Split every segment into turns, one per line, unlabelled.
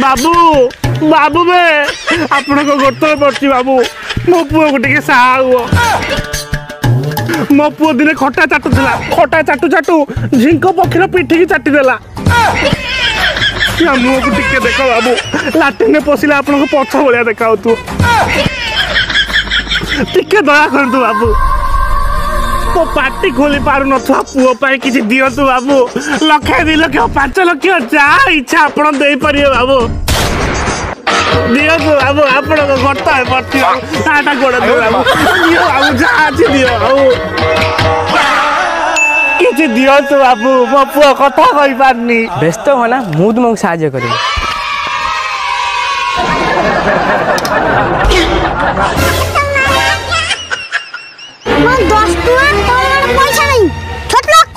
बाबू बाबू बे आपण को गोटे पड़ती बाबू मो पुओ को टिके साहा हुआ मो पुओ दिने खटा चाटुला खटा चाटू चाटू झिंक पक्षी पिठी की चाटी देला मुह को टिके देख बाबू लाट्रिन में पशिले आपण को पछ भाया देखा तू टिके दया करतु बाबू मो पार्टी खोली पार न पुओ पाई किसी दियतु बाबू लक्षे 2 लाख 5 लाख जहाँ इच्छा आपण दे परिए बाबू दियतु बाबू आपण को गट है पड़ती ताटा गोड़ दे बाबू दियो बाबू जहाँ अच्छी दियो बाबू किसी दियतु बाबू मो पुओ कथा कहि पारनी
व्यस्त हो ना मु तुमको साहाय्य करी
पैसा नहीं छोट लोग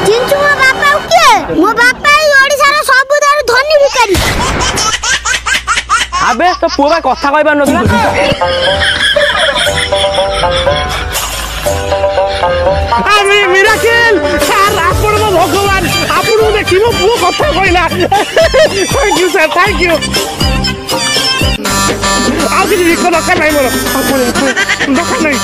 चिंचु मो बापा के मो बापा ओडिसा रो सबुदार धनी भिखारी
अबे तो पुआ कथा कहि पार नथला
अरे मिराकिल सर आपण मो भगवान आपण देखिबो पुओ कथा कहिला thank you sir thank you आज भी दरकार नहीं मोर दरकार नहीं